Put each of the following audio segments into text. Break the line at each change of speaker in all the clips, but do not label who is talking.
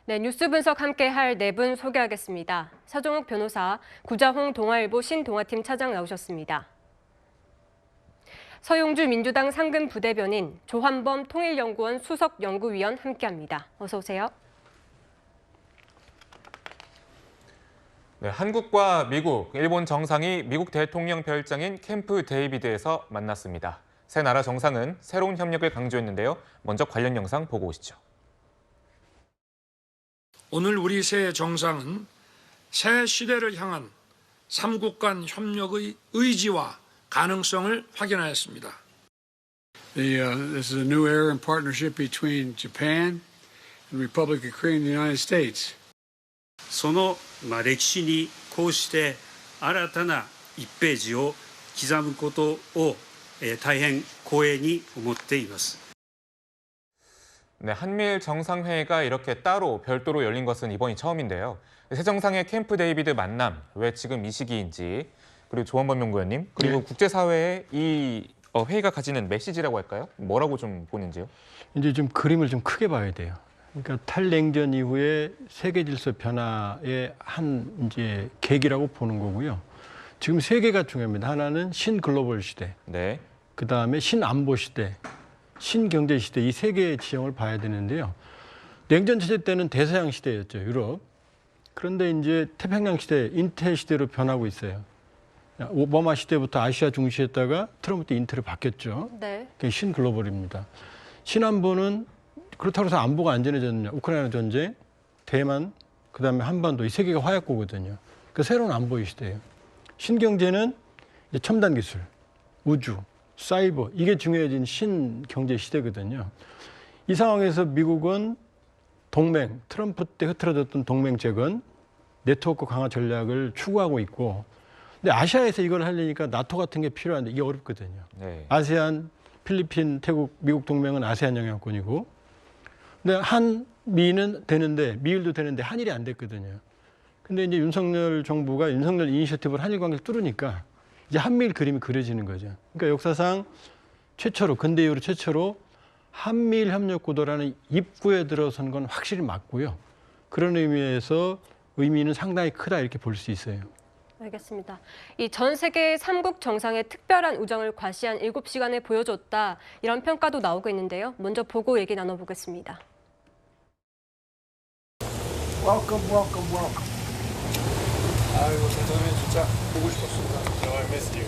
네, 뉴스 분석 함께 할 네 분 소개하겠습니다. 서종욱 변호사, 구자홍 동아일보 신동아팀 차장 나오셨습니다. 서용주 민주당 상근 부대변인, 조환범 통일연구원 수석연구위원 함께합니다. 어서 오세요.
네, 한국과 미국, 일본 정상이 미국 대통령 별장인 캠프 데이비드에서 만났습니다. 세 나라 정상은 새로운 협력을 강조했는데요. 먼저 관련 영상 보고 오시죠.
오늘 우리 세 정상은 새 시대를 향한 삼국 간 협력의 의지와 가능성을 확인하였습니다.
This is a new era in partnership between Japan and the Republic of Korea and the United States.
その歴史にこうして新たな1ページを刻むことを大変光栄に思っています。
네, 한미일 정상회의가 이렇게 따로 별도로 열린 것은 이번이 처음인데요. 세 정상의 캠프 데이비드 만남, 왜 지금 이 시기인지, 그리고 조원범 연구원님, 그리고 국제사회에 이 회의가 가지는 메시지라고 할까요? 뭐라고 좀 보는지요?
이제 좀 그림을 좀 크게 봐야 돼요. 그러니까 탈냉전 이후에 세계 질서 변화의 한 이제 계기라고 보는 거고요. 지금 세 개가 중요합니다. 하나는 신글로벌 시대,
네.
그다음에 신안보 시대, 신경제 시대, 이 세 개의 지형을 봐야 되는데요. 냉전 체제 때는 대서양 시대였죠, 유럽. 그런데 이제 태평양 시대, 인태 시대로 변하고 있어요. 오바마 시대부터 아시아 중시였다가 트럼프 때 인태로 바뀌었죠.
네.
그게 신글로벌입니다. 신안보는 그렇다고 해서 안보가 안전해졌느냐. 우크라이나 전쟁, 대만, 그다음에 한반도 이 세 개가 화약고거든요. 그 새로운 안보의 시대예요. 신경제는 이제 첨단 기술, 우주, 사이버, 이게 중요해진 신경제 시대거든요. 이 상황에서 미국은 동맹, 트럼프 때 흐트러졌던 동맹 재건, 네트워크 강화 전략을 추구하고 있고, 근데 아시아에서 이걸 하려니까 나토 같은 게 필요한데 이게 어렵거든요.
네.
아세안, 필리핀, 태국, 미국 동맹은 아세안 영향권이고, 근데 한미는 되는데, 미일도 되는데 한일이 안 됐거든요. 근데 이제 윤석열 정부가 윤석열 이니셔티브를 한일 관계를 뚫으니까 이제 한미일 그림이 그려지는 거죠. 그러니까 역사상 최초로, 근대 이후로 최초로 한미일 협력 구도라는 입구에 들어선 건 확실히 맞고요. 그런 의미에서 의미는 상당히 크다 이렇게 볼 수 있어요.
알겠습니다. 이 전 세계 삼국 정상의 특별한 우정을 과시한 7시간을 보여줬다, 이런 평가도 나오고 있는데요. 먼저 보고 얘기 나눠보겠습니다.
Welcome, welcome, welcome. 아이고, 대통령 진짜 보고 싶었습니다. I missed you.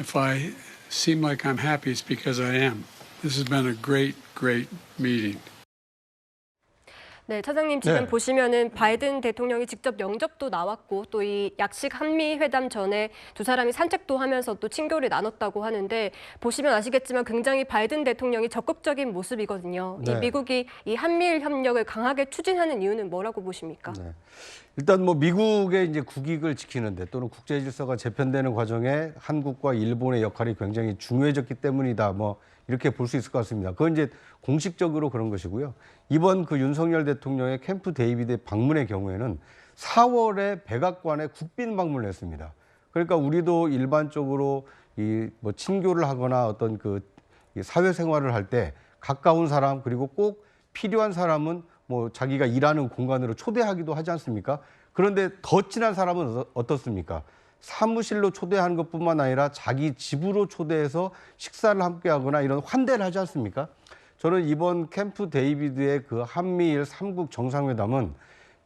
If I seem like I'm happy, it's because I am. This has been a great, great meeting.
네, 차장님 지금
네.
보시면은 바이든 대통령이 직접 영접도 나왔고, 또 이 약식 한미 회담 전에 두 사람이 산책도 하면서 또 친교를 나눴다고 하는데, 보시면 아시겠지만 굉장히 바이든 대통령이 적극적인 모습이거든요.
네.
이 미국이 이 한미일 협력을 강하게 추진하는 이유는 뭐라고 보십니까?
네. 일단 뭐 미국의 이제 국익을 지키는데 또는 국제 질서가 재편되는 과정에 한국과 일본의 역할이 굉장히 중요해졌기 때문이다. 뭐 이렇게 볼 수 있을 것 같습니다. 그건 이제 공식적으로 그런 것이고요. 이번 그 윤석열 대통령의 캠프 데이비드 방문의 경우에는 4월에 백악관에 국빈 방문을 했습니다. 그러니까 우리도 일반적으로 이 뭐 친교를 하거나 어떤 그 사회생활을 할 때 가까운 사람 그리고 꼭 필요한 사람은 뭐 자기가 일하는 공간으로 초대하기도 하지 않습니까? 그런데 더 친한 사람은 어떻습니까? 사무실로 초대하는 것뿐만 아니라 자기 집으로 초대해서 식사를 함께 하거나 이런 환대를 하지 않습니까? 저는 이번 캠프 데이비드의 그 한미일 삼국 정상회담은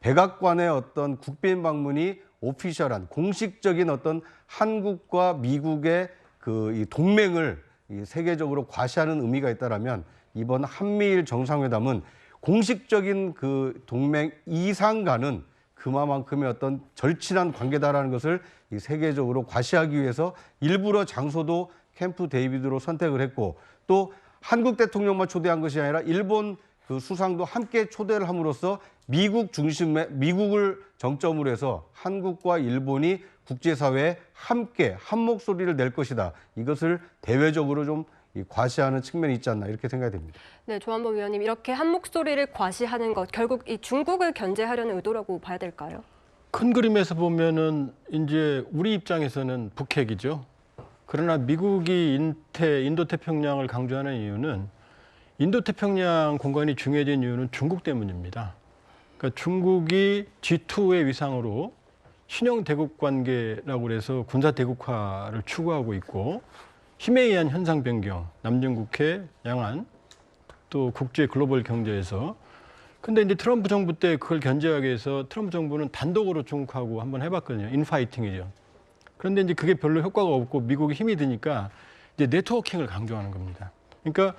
백악관의 어떤 국빈 방문이 오피셜한 공식적인 어떤 한국과 미국의 그 이 동맹을 세계적으로 과시하는 의미가 있다라면 이번 한미일 정상회담은 공식적인 그 동맹 이상 가는 그만큼의 어떤 절친한 관계다라는 것을 이 세계적으로 과시하기 위해서 일부러 장소도 캠프 데이비드로 선택을 했고, 또 한국 대통령만 초대한 것이 아니라 일본 그 수상도 함께 초대를 함으로써 미국을 정점으로 해서 한국과 일본이 국제사회에 함께 한 목소리를 낼 것이다. 이것을 대외적으로 좀 과시하는 측면이 있지 않나 이렇게 생각이 됩니다.
네, 조한범 위원님, 이렇게 한 목소리를 과시하는 것, 결국 이 중국을 견제하려는 의도라고 봐야 될까요?
큰 그림에서 보면은 이제 우리 입장에서는 북핵이죠. 그러나 미국이 인도태평양을 강조하는 이유는 인도태평양 공간이 중요해진 이유는 중국 때문입니다. 그러니까 중국이 G2의 위상으로 신형 대국 관계라고 그래서 군사 대국화를 추구하고 있고 힘에 의한 현상 변경, 남중국해, 양안, 또 국제 글로벌 경제에서 근데 이제 트럼프 정부 때 그걸 견제하기 위해서 트럼프 정부는 단독으로 중국하고 한번 해봤거든요. 인파이팅이죠. 그런데 이제 그게 별로 효과가 없고 미국이 힘이 드니까 이제 네트워킹을 강조하는 겁니다. 그러니까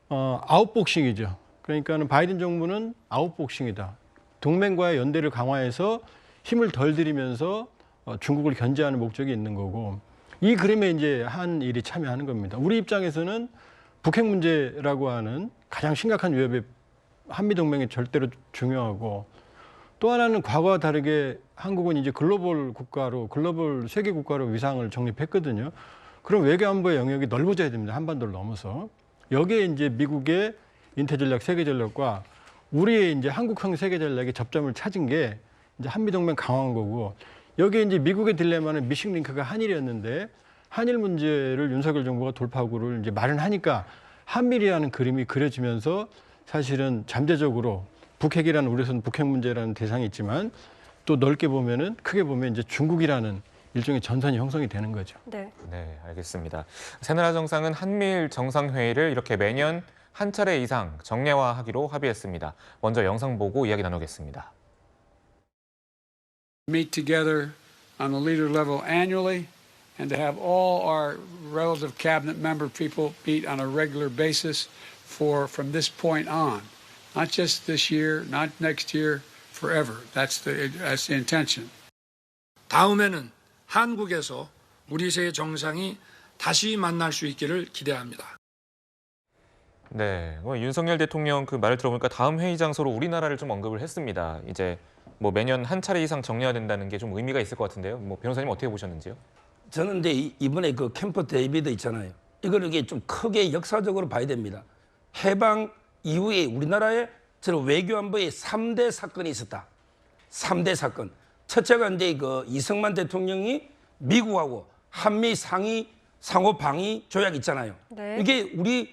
아웃복싱이죠. 그러니까는 바이든 정부는 아웃복싱이다. 동맹과의 연대를 강화해서 힘을 덜 들이면서 중국을 견제하는 목적이 있는 거고 이 그림에 이제 한일이 참여하는 겁니다. 우리 입장에서는 북핵 문제라고 하는 가장 심각한 위협에 한미 동맹이 절대로 중요하고 또 하나는 과거와 다르게 한국은 이제 글로벌 국가로 글로벌 세계 국가로 위상을 정립했거든요. 그럼 외교 안보의 영역이 넓어져야 됩니다. 한반도를 넘어서 여기에 이제 미국의 인태 전략, 세계 전략과 우리의 이제 한국형 세계 전략의 접점을 찾은 게 이제 한미 동맹 강화한 거고 여기에 이제 미국의 딜레마는 미싱 링크가 한일이었는데 한일 문제를 윤석열 정부가 돌파구를 이제 마련하니까 한미리라는 그림이 그려지면서 사실은 잠재적으로 북핵이라는 우리에서는 북핵 문제라는 대상이 있지만 또 넓게 보면은 크게 보면 이제 중국이라는 일종의 전선이 형성이 되는 거죠.
네.
네, 알겠습니다. 새나라 정상은 한미일 정상회의를 이렇게 매년 한 차례 이상 정례화하기로 합의했습니다. 먼저 영상 보고 이야기 나누겠습니다.
Meet together on the leader level annually and to have all our relative cabinet member people meet on a regular basis from this point on. Not just this year, not next year, forever. That's the intention.
다음에는 한국에서 우리 세 정상이 다시 만날 수 있기를 기대합니다.
네, 윤석열 대통령 그 말을 들어보니까 다음 회의 장소로 우리나라를 좀 언급을 했습니다. 이제 뭐 매년 한 차례 이상 정례화된다는 게 좀 의미가 있을 것 같은데요. 뭐 변호사님 어떻게 보셨는지요?
저는 근데 이번에 그 캠프 데이비드 있잖아요. 이걸 이게 좀 크게 역사적으로 봐야 됩니다. 해방 이후에 우리나라에 저는 외교안보에 3대 사건이 있었다. 3대 사건. 첫째가 이제 그 이승만 대통령이 미국하고 한미 상호 방위 조약 있잖아요.
네.
이게 우리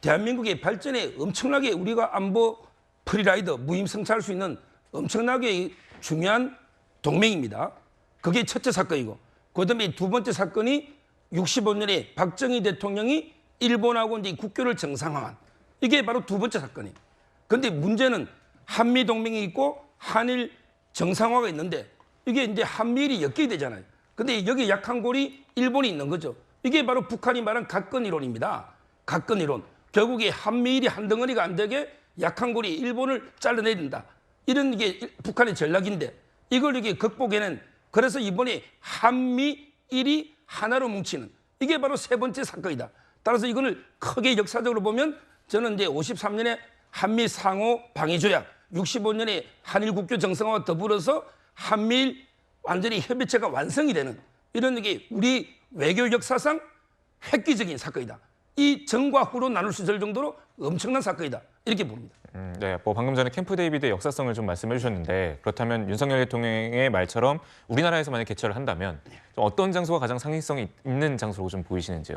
대한민국의 발전에 엄청나게 우리가 안보 프리라이더 무임승차할 수 있는 엄청나게 중요한 동맹입니다. 그게 첫째 사건이고 그다음에 두 번째 사건이 65년에 박정희 대통령이 일본하고 이제 국교를 정상화한 이게 바로 두 번째 사건이에요. 그런데 문제는 한미 동맹이 있고 한일 정상화가 있는데 이게 이제 한미일이 엮이게 되잖아요. 근데 여기 약한 골이 일본이 있는 거죠. 이게 바로 북한이 말한 각권 이론입니다. 각권 이론. 결국에 한미일이 한 덩어리가 안 되게 약한 골이 일본을 잘라내야 된다. 이런 게 북한의 전략인데 이걸 이게 극복해낸 그래서 이번에 한미일이 하나로 뭉치는 이게 바로 세 번째 사건이다. 따라서 이거를 크게 역사적으로 보면 저는 이제 53년에 한미 상호 방위 조약, 65년에 한일 국교 정상화와 더불어서 한미일 완전히 협의체가 완성이 되는 이런 게 우리 외교 역사상 획기적인 사건이다. 이 전과 후로 나눌 수 있을 정도로 엄청난 사건이다. 이렇게 봅니다.
네, 뭐 방금 전에 캠프 데이비드의 역사성을 좀 말씀해 주셨는데 그렇다면 윤석열 대통령의 말처럼 우리나라에서 만약 개최를 한다면 좀 어떤 장소가 가장 상징성이 있는 장소로 좀 보이시는지요?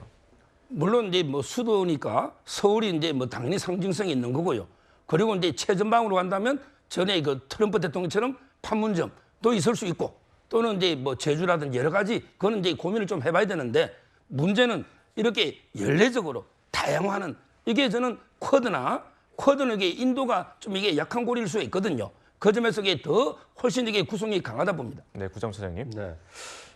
물론 이제 뭐 수도니까 서울이 이제 뭐 당연히 상징성이 있는 거고요. 그리고 이제 최전방으로 간다면 전에 그 트럼프 대통령처럼 판문점도 있을 수 있고 또는 이제 뭐 제주라든지 여러 가지 그거는 이제 고민을 좀 해봐야 되는데 문제는 이렇게 연례적으로 다양화하는 이게 저는 쿼드는 이게 인도가 좀 이게 약한 고리일 수 있거든요. 그 점에서 이게 더 훨씬 이게 구성이 강하다 봅니다.
네, 구정 차장님.
네.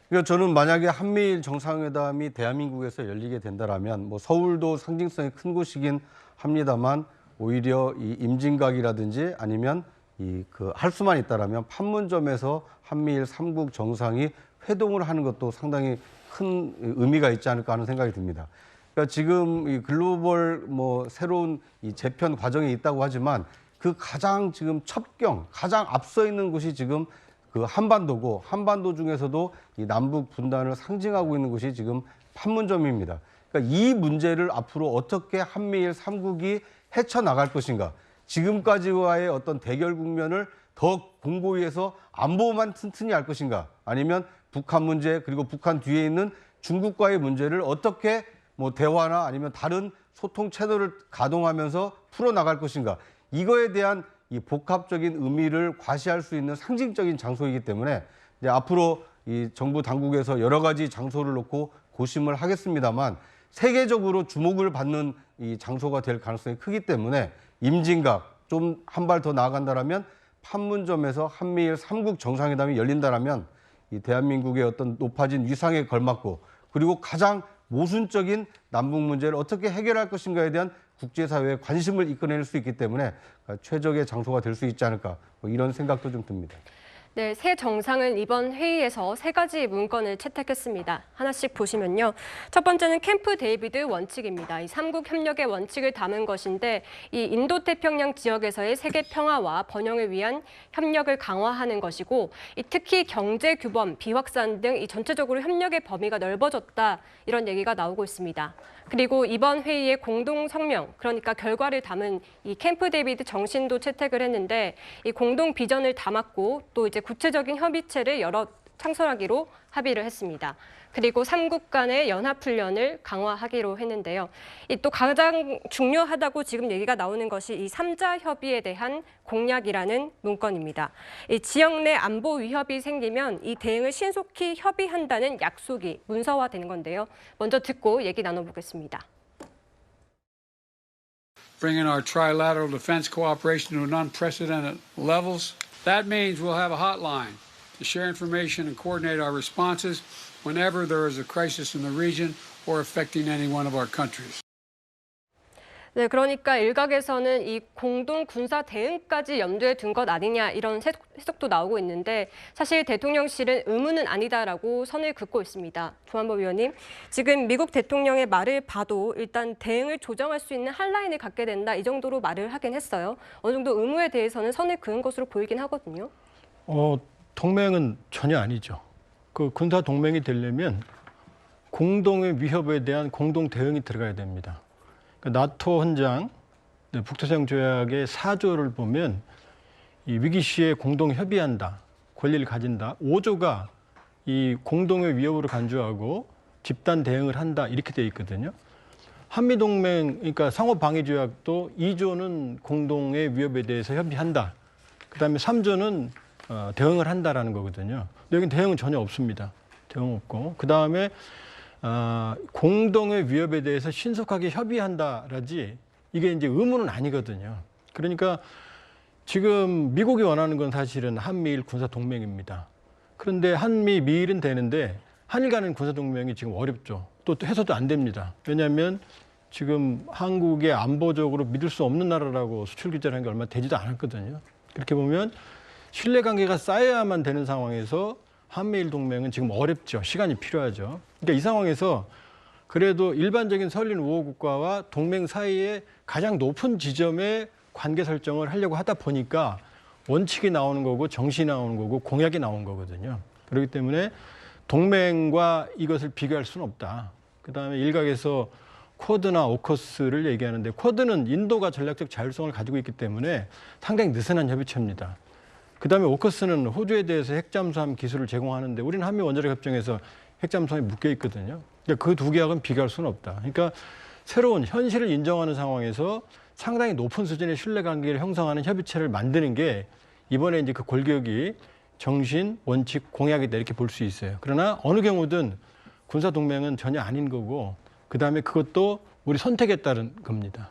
그러니까 저는 만약에 한미일 정상회담이 대한민국에서 열리게 된다라면 뭐 서울도 상징성이 큰 곳이긴 합니다만 오히려 이 임진각이라든지 아니면 이 그 할 수만 있다라면 판문점에서 한미일 3국 정상이 회동을 하는 것도 상당히 큰 의미가 있지 않을까 하는 생각이 듭니다. 그러니까 지금 이 글로벌 뭐 새로운 이 재편 과정에 있다고 하지만 그 가장 지금 첩경, 가장 앞서 있는 곳이 지금 그 한반도고 한반도 중에서도 이 남북 분단을 상징하고 있는 곳이 지금 판문점입니다. 그러니까 이 문제를 앞으로 어떻게 한미일 3국이 헤쳐나갈 것인가. 지금까지와의 어떤 대결 국면을 더 공고히 해서 안보만 튼튼히 할 것인가. 아니면 북한 문제 그리고 북한 뒤에 있는 중국과의 문제를 어떻게 뭐 대화나 아니면 다른 소통 채널을 가동하면서 풀어나갈 것인가. 이거에 대한 이 복합적인 의미를 과시할 수 있는 상징적인 장소이기 때문에 이제 앞으로 이 정부 당국에서 여러 가지 장소를 놓고 고심을 하겠습니다만 세계적으로 주목을 받는 이 장소가 될 가능성이 크기 때문에 임진각 좀 한 발 더 나아간다라면 판문점에서 한미일 3국 정상회담이 열린다라면 이 대한민국의 어떤 높아진 위상에 걸맞고 그리고 가장 모순적인 남북 문제를 어떻게 해결할 것인가에 대한 국제사회의 관심을 이끌어낼 수 있기 때문에 최적의 장소가 될 수 있지 않을까 뭐 이런 생각도 좀 듭니다.
네, 새 정상은 이번 회의에서 3가지 문건을 채택했습니다. 하나씩 보시면요. 첫 번째는 캠프 데이비드 원칙입니다. 이 3국 협력의 원칙을 담은 것인데 이 인도태평양 지역에서의 세계 평화와 번영을 위한 협력을 강화하는 것이고 특히 경제 규범, 비확산 등 이 전체적으로 협력의 범위가 넓어졌다 이런 얘기가 나오고 있습니다. 그리고 이번 회의의 공동 성명, 그러니까 결과를 담은 이 캠프 데이비드 정신도 채택을 했는데 이 공동 비전을 담았고 또 이제 구체적인 협의체를 여러 창설하기로 합의를 했습니다. 그리고 3국 간의 연합훈련을 강화하기로 했는데요. 또 가장 중요하다고 지금 얘기가 나오는 것이 이 3자 협의에 대한 공약이라는 문건입니다. 이 지역 내 안보 위협이 생기면 이 대응을 신속히 협의한다는 약속이 문서화된 건데요. 먼저 듣고 얘기 나눠보겠습니다.
Bringing our trilateral defense cooperation to unprecedented levels. That means we'll have a hotline to share information and coordinate our responses whenever there is a crisis in the region or affecting any one of our countries.
네, 그러니까 일각에서는 이 공동 군사 대응까지 염두에 둔 것 아니냐 이런 해석도 나오고 있는데 사실 대통령실은 의무는 아니다라고 선을 긋고 있습니다. 조한범 의원님, 지금 미국 대통령의 말을 봐도 일단 대응을 조정할 수 있는 한라인을 갖게 된다 이 정도로 말을 하긴 했어요. 어느 정도 의무에 대해서는 선을 그은 것으로 보이긴 하거든요.
동맹은 전혀 아니죠. 그 군사 동맹이 되려면 공동의 위협에 대한 공동 대응이 들어가야 됩니다. 나토 헌장, 북태평양 조약의 4조를 보면 이 위기 시에 공동 협의한다, 권리를 가진다. 5조가 이 공동의 위협으로 간주하고 집단 대응을 한다 이렇게 돼 있거든요. 한미 동맹, 그러니까 상호 방위 조약도 2조는 공동의 위협에 대해서 협의한다. 그다음에 3조는 대응을 한다라는 거거든요. 근데 여기는 대응은 전혀 없습니다. 대응 없고 그다음에 공동의 위협에 대해서 신속하게 협의한다라지 이게 이제 의무는 아니거든요. 그러니까 지금 미국이 원하는 건 사실은 한미일 군사 동맹입니다. 그런데 한미 미일은 되는데 한일 간의 군사 동맹이 지금 어렵죠. 또 해서도 안 됩니다. 왜냐하면 지금 한국의 안보적으로 믿을 수 없는 나라라고 수출 규제를 한 게 얼마 되지도 않았거든요. 그렇게 보면 신뢰관계가 쌓여야만 되는 상황에서 한미일 동맹은 지금 어렵죠. 시간이 필요하죠. 그러니까 이 상황에서 그래도 일반적인 설린 우호 국가와 동맹 사이에 가장 높은 지점에 관계 설정을 하려고 하다 보니까 원칙이 나오는 거고 정신이 나오는 거고 공약이 나온 거거든요. 그렇기 때문에 동맹과 이것을 비교할 수는 없다. 그다음에 일각에서 쿼드나 오커스를 얘기하는데 쿼드는 인도가 전략적 자율성을 가지고 있기 때문에 상당히 느슨한 협의체입니다. 그다음에 오커스는 호주에 대해서 핵잠수함 기술을 제공하는데 우리는 한미 원자력 협정에서 핵잠수함이 묶여 있거든요. 그러니까 그 두 개하고는 비교할 수는 없다. 그러니까 새로운 현실을 인정하는 상황에서 상당히 높은 수준의 신뢰관계를 형성하는 협의체를 만드는 게 이번에 이제 그 골격이 정신, 원칙, 공약이다 이렇게 볼 수 있어요. 그러나 어느 경우든 군사 동맹은 전혀 아닌 거고 그다음에 그것도 우리 선택에 따른 겁니다.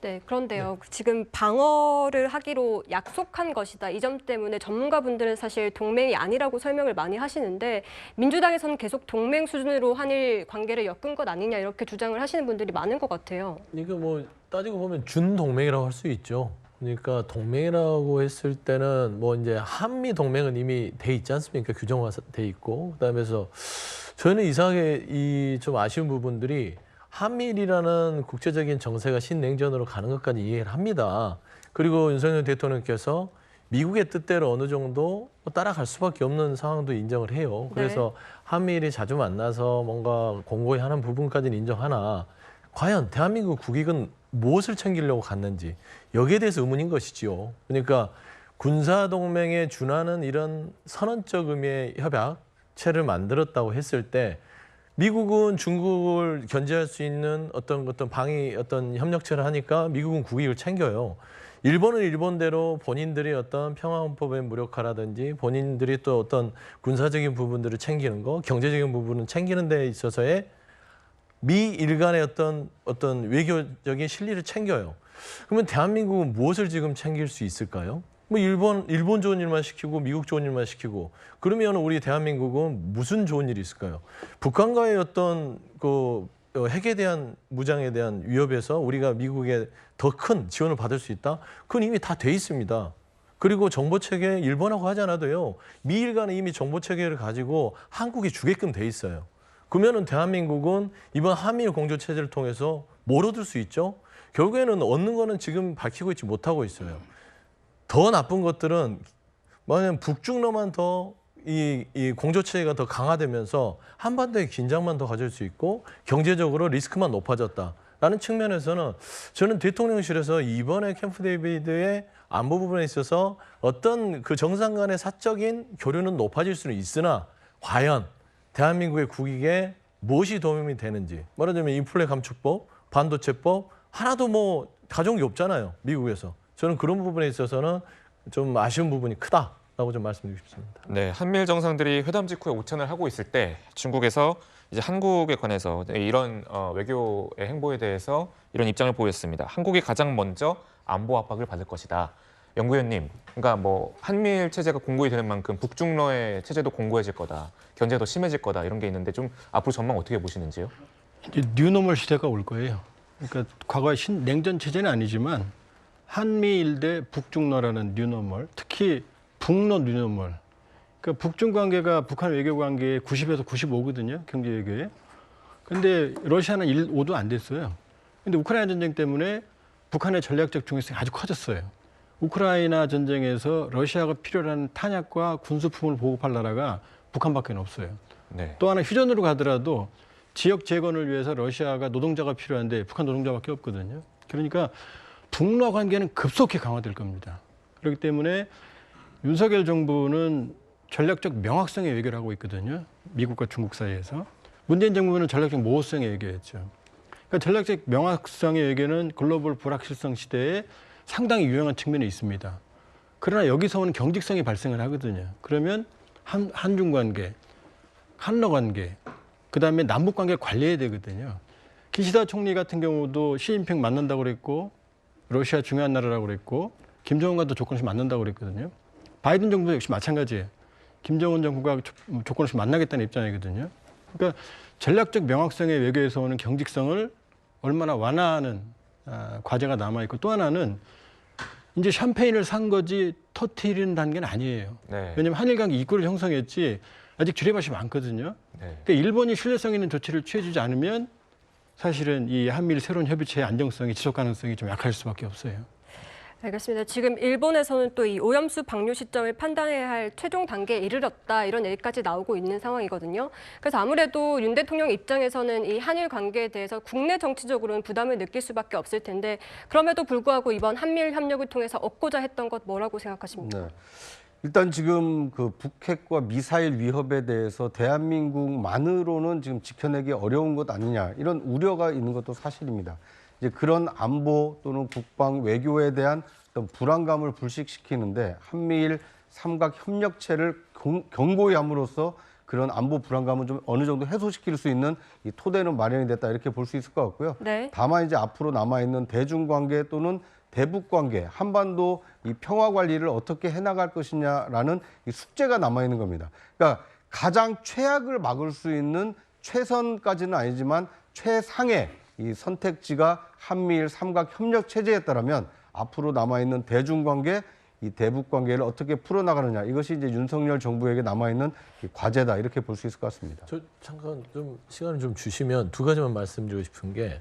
네, 그런데요. 지금 방어를 하기로 약속한 것이다. 이 점 때문에 전문가분들은 사실 동맹이 아니라고 설명을 많이 하시는데 민주당에서는 계속 동맹 수준으로 한일 관계를 엮은 것 아니냐 이렇게 주장을 하시는 분들이 많은 것 같아요.
이거 뭐 따지고 보면 준동맹이라고 할 수 있죠. 그러니까 동맹이라고 했을 때는 뭐 이제 한미 동맹은 이미 돼 있지 않습니까? 규정화돼 있고 그다음에서 저는 이상하게 이 좀 아쉬운 부분들이 한미일이라는 국제적인 정세가 신냉전으로 가는 것까지 이해를 합니다. 그리고 윤석열 대통령께서 미국의 뜻대로 어느 정도 따라갈 수밖에 없는 상황도 인정을 해요. 그래서 한미일이 자주 만나서 뭔가 공고히 하는 부분까지는 인정하나 과연 대한민국 국익은 무엇을 챙기려고 갔는지 여기에 대해서 의문인 것이지요. 그러니까 군사동맹에 준하는 이런 선언적 의미의 협약체를 만들었다고 했을 때 미국은 중국을 견제할 수 있는 어떤 방위 어떤 협력체를 하니까 미국은 국익을 챙겨요. 일본은 일본대로 본인들이 어떤 평화헌법에 무력화라든지 본인들이 또 어떤 군사적인 부분들을 챙기는 거, 경제적인 부분은 챙기는 데 있어서의 미일 간의 어떤 외교적인 실리를 챙겨요. 그러면 대한민국은 무엇을 지금 챙길 수 있을까요? 뭐 일본 좋은 일만 시키고 미국 좋은 일만 시키고 그러면 우리 대한민국은 무슨 좋은 일이 있을까요? 북한과의 어떤 그 핵에 대한 무장에 대한 위협에서 우리가 미국에 더 큰 지원을 받을 수 있다? 그건 이미 다 돼 있습니다. 그리고 정보 체계 일본하고 하지 않아도요. 미일 간에 이미 정보 체계를 가지고 한국이 주게끔 돼 있어요. 그러면은 대한민국은 이번 한미일 공조 체제를 통해서 뭘 얻을 수 있죠? 결국에는 얻는 거는 지금 밝히고 있지 못하고 있어요. 더 나쁜 것들은 만약 북중러만 더 이 공조 체계가 더 강화되면서 한반도의 긴장만 더 가질 수 있고 경제적으로 리스크만 높아졌다라는 측면에서는 저는 대통령실에서 이번에 캠프 데이비드의 안보 부분에 있어서 어떤 그 정상 간의 사적인 교류는 높아질 수는 있으나 과연 대한민국의 국익에 무엇이 도움이 되는지 말하자면 인플레 감축법, 반도체법 하나도 뭐 가져온 게 없잖아요. 미국에서. 저는 그런 부분에 있어서는 좀 아쉬운 부분이 크다라고 좀 말씀드리고 싶습니다.
네, 한미일 정상들이 회담 직후에 오찬을 하고 있을 때 중국에서 이제 한국에 관해서 이런 외교의 행보에 대해서 이런 입장을 보였습니다. 한국이 가장 먼저 안보 압박을 받을 것이다. 연구위원님, 그러니까 뭐 한미일 체제가 공고히 되는 만큼 북중러의 체제도 공고해질 거다, 견제도 심해질 거다 이런 게 있는데 좀 앞으로 전망 어떻게 보시는지요?
이제 뉴노멀 시대가 올 거예요. 그러니까 과거의 냉전 체제는 아니지만 한미일 대 북중러라는 뉴노멀, 특히 북러 뉴노멀. 그러니까 북중 관계가 북한 외교 관계의 90에서 95거든요. 경제 외교에. 근데 러시아는 1, 5도 안 됐어요. 근데 우크라이나 전쟁 때문에 북한의 전략적 중요성이 아주 커졌어요. 우크라이나 전쟁에서 러시아가 필요로 하는 탄약과 군수품을 보급할 나라가 북한밖에 없어요.
네.
또 하나 휴전으로 가더라도 지역 재건을 위해서 러시아가 노동자가 필요한데 북한 노동자밖에 없거든요. 그러니까 북러 관계는 급속히 강화될 겁니다. 그렇기 때문에 윤석열 정부는 전략적 명확성의 외교를 하고 있거든요. 미국과 중국 사이에서. 문재인 정부는 전략적 모호성의 외교였죠. 그러니까 전략적 명확성의 외교는 글로벌 불확실성 시대에 상당히 유용한 측면이 있습니다. 그러나 여기서 오는 경직성이 발생을 하거든요. 그러면 한중 관계, 한러 관계, 그다음에 남북 관계 관리해야 되거든요. 기시다 총리 같은 경우도 시진핑 만난다고 그랬고 러시아 중요한 나라라고 그랬고 김정은과도 조건 없이 만난다고 그랬거든요. 바이든 정부도 역시 마찬가지예요. 김정은 정부가 조건 없이 만나겠다는 입장이거든요. 그러니까 전략적 명확성의 외교에서 오는 경직성을 얼마나 완화하는 과제가 남아있고 또 하나는 이제 샴페인을 산 거지 터트리는 단계는 아니에요.
네.
왜냐하면 한일 관계 입구를 형성했지 아직 줄임말이 많거든요.
네.
그러니까 일본이 신뢰성 있는 조치를 취해주지 않으면 사실은 이 한미일 새로운 협의체의 안정성이 지속 가능성이 좀 약할 수밖에 없어요.
알겠습니다. 지금 일본에서는 또 이 오염수 방류 시점을 판단해야 할 최종 단계에 이르렀다 이런 얘기까지 나오고 있는 상황이거든요. 그래서 아무래도 윤 대통령 입장에서는 이 한일 관계에 대해서 국내 정치적으로는 부담을 느낄 수밖에 없을 텐데 그럼에도 불구하고 이번 한미일 협력을 통해서 얻고자 했던 것 뭐라고 생각하십니까?
네. 일단 지금 그 북핵과 미사일 위협에 대해서 대한민국만으로는 지금 지켜내기 어려운 것 아니냐 이런 우려가 있는 것도 사실입니다. 이제 그런 안보 또는 국방 외교에 대한 어떤 불안감을 불식시키는데 한미일 삼각 협력체를 견고히 함으로써 그런 안보 불안감은 좀 어느 정도 해소시킬 수 있는 이 토대는 마련이 됐다 이렇게 볼 수 있을 것 같고요.
네.
다만 이제 앞으로 남아 있는 대중 관계 또는 대북 관계, 한반도 이 평화 관리를 어떻게 해나갈 것이냐라는 이 숙제가 남아 있는 겁니다. 그러니까 가장 최악을 막을 수 있는 최선까지는 아니지만 최상의 이 선택지가 한미일 삼각 협력 체제였다라면 앞으로 남아 있는 대중 관계, 이 대북 관계를 어떻게 풀어나가느냐 이것이 이제 윤석열 정부에게 남아 있는 과제다 이렇게 볼 수 있을 것 같습니다.
저 잠깐 좀 시간을 좀 주시면 두 가지만 말씀드리고 싶은 게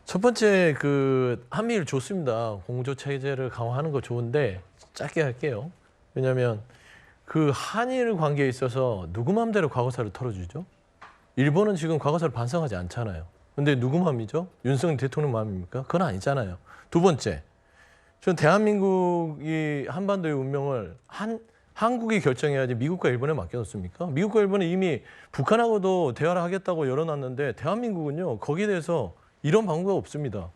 첫 번째 그 한미일 좋습니다. 공조 체제를 강화하는 거 좋은데 짧게 할게요. 왜냐하면 그 한일 관계에 있어서 누구 마음대로 과거사를 털어주죠? 일본은 지금 과거사를 반성하지 않잖아요. 근데 누구 마음이죠? 윤석열 대통령 마음입니까? 그건 아니잖아요. 두 번째, 저는 대한민국이 한반도의 운명을 한국이 결정해야지 미국과 일본에 맡겨놓습니까? 미국과 일본은 이미 북한하고도 대화를 하겠다고 열어놨는데 대한민국은요 거기에 대해서 이런 방법이 없습니다.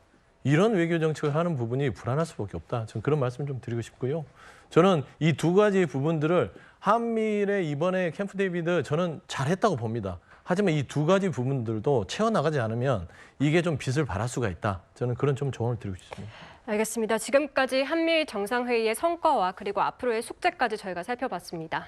이런 외교 정책을 하는 부분이 불안할 수밖에 없다. 저는 그런 말씀 좀 드리고 싶고요. 저는 이 두 가지 부분들을 한미일의 이번에 캠프 데이비드 저는 잘했다고 봅니다. 하지만 이 두 가지 부분들도 채워나가지 않으면 이게 좀 빛을 발할 수가 있다. 저는 그런 좀 조언을 드리고 싶습니다.
알겠습니다. 지금까지 한미일 정상회의의 성과와 그리고 앞으로의 숙제까지 저희가 살펴봤습니다.